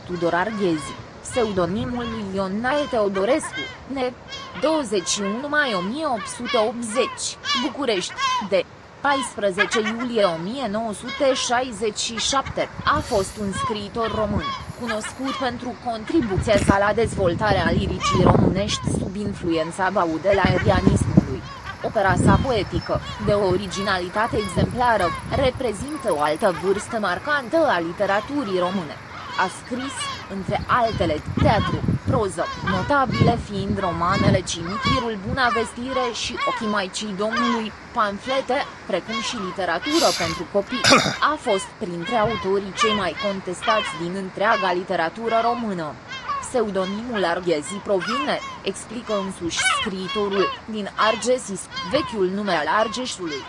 Tudor Arghezi, pseudonimul lui Ion Nae Teodorescu, ne. 21 mai 1880, București, de. 14 iulie 1967, a fost un scriitor român, cunoscut pentru contribuția sa la dezvoltarea liricii românești sub influența baudelaireanismului. Opera sa poetică, de o originalitate exemplară, reprezintă o altă vârstă marcantă a literaturii române. A scris, între altele, teatru, proză, notabile fiind romanele Cimitirul Buna Vestire și Ochii Maicii Domnului, pamflete, precum și literatură pentru copii. A fost printre autorii cei mai contestați din întreaga literatură română. Pseudonimul Arghezi provine, explică însuși scriitorul, din Argesis, vechiul nume al Argeșului.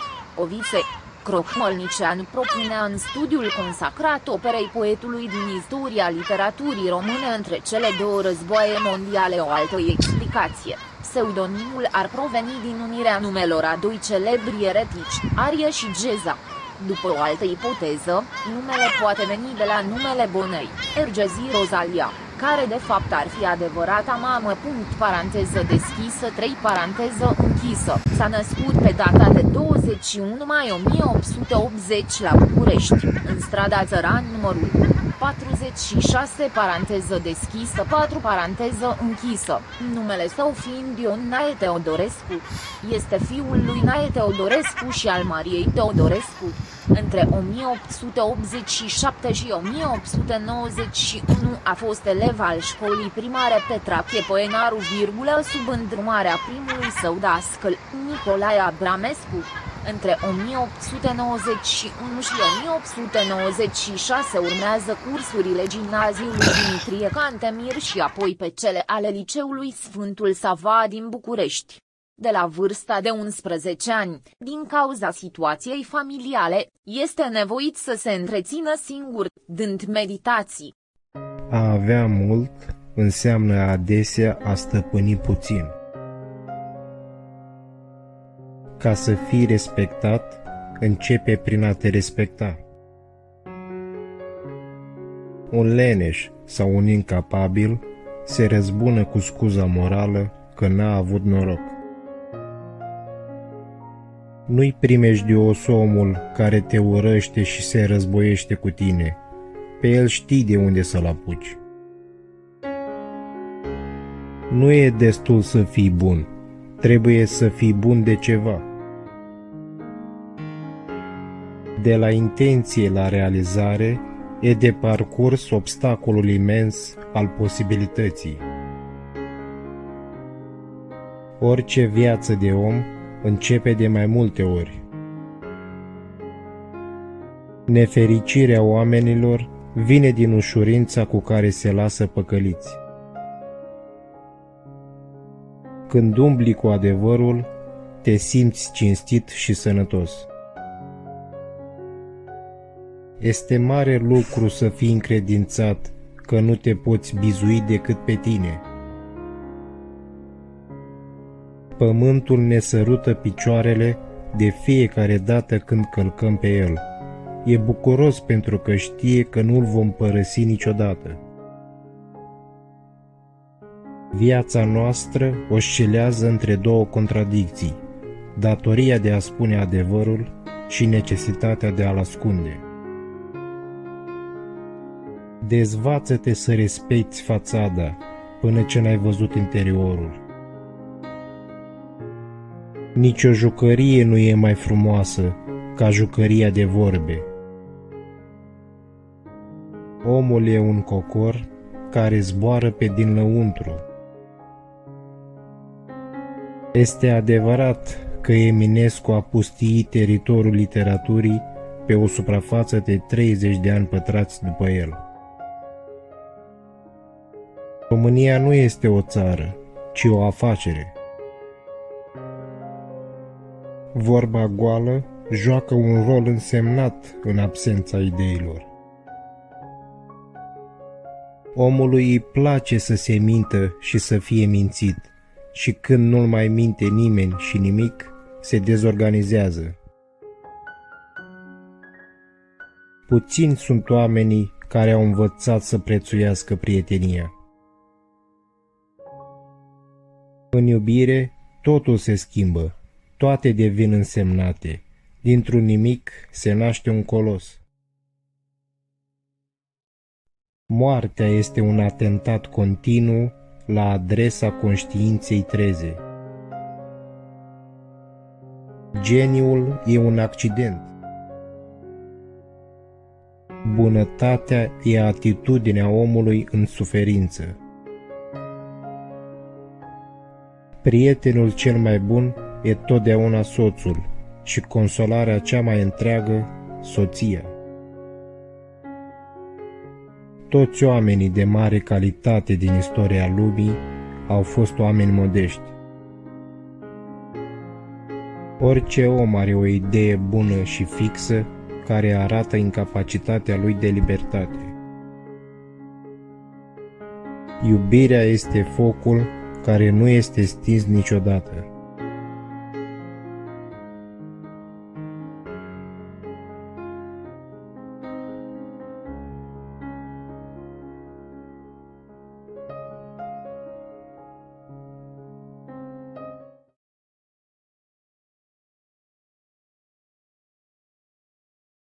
Ovițe Crohmălniceanu propunea în studiul consacrat operei poetului din istoria literaturii române între cele două războaie mondiale o altă explicație. Pseudonimul ar proveni din unirea numelor a doi celebri eretici, Arie și Geza. După o altă ipoteză, numele poate veni de la numele Bonei, Ergezi Rozalia, care de fapt ar fi adevărata mamă. Paranteză deschisă 3 paranteză închisă. S-a născut pe data de 21 mai 1880 la București, în strada Țăran numărul 46 paranteză deschisă 4 paranteză închisă, numele său fiind Ion Nae Teodorescu. Este fiul lui Nae Teodorescu și al Mariei Teodorescu. Între 1887 și 1891 a fost elev al școlii primare Petrache Poenaru, sub îndrumarea primului său dascăl, Nicolae Abramescu. Între 1891 și 1896 urmează cursurile gimnaziului Dimitrie Cantemir și apoi pe cele ale liceului Sfântul Sava din București. De la vârsta de 11 ani, din cauza situației familiale, este nevoit să se întrețină singur, dând meditații. A avea mult înseamnă adesea a stăpâni puțin. Ca să fii respectat, începe prin a te respecta. Un leneș sau un incapabil se răzbună cu scuza morală că n-a avut noroc. Nu-i primejdios omul care te urăște și se războiește cu tine, pe el știi de unde să-l apuci. Nu e destul să fii bun, trebuie să fii bun de ceva. De la intenție la realizare e de parcurs obstacolul imens al posibilității. Orice viață de om începe de mai multe ori. Nefericirea oamenilor vine din ușurința cu care se lasă păcăliți. Când umbli cu adevărul, te simți cinstit și sănătos. Este mare lucru să fii încredințat că nu te poți bizui decât pe tine. Pământul ne sărută picioarele de fiecare dată când călcăm pe el. E bucuros pentru că știe că nu-l vom părăsi niciodată. Viața noastră oscilează între două contradicții, datoria de a spune adevărul și necesitatea de a-l ascunde. Dezvață-te să respecti fațada până ce n-ai văzut interiorul. Nici o jucărie nu e mai frumoasă ca jucăria de vorbe. Omul e un cocor care zboară pe din lăuntru. Este adevărat că Eminescu a pustiit teritoriul literaturii pe o suprafață de 30 de ani pătrați după el. România nu este o țară, ci o afacere. Vorba goală joacă un rol însemnat în absența ideilor. Omului îi place să se mintă și să fie mințit, și când nu-l mai minte nimeni și nimic, se dezorganizează. Puțini sunt oamenii care au învățat să prețuiască prietenia. În iubire, totul se schimbă, toate devin însemnate. Dintr-un nimic se naște un colos. Moartea este un atentat continuu la adresa conștiinței treze. Geniul e un accident. Bunătatea e atitudinea omului în suferință. Prietenul cel mai bun e totdeauna soțul și consolarea cea mai întreagă, soția. Toți oamenii de mare calitate din istoria lumii au fost oameni modești. Orice om are o idee bună și fixă care arată incapacitatea lui de libertate. Iubirea este focul care nu este stins niciodată.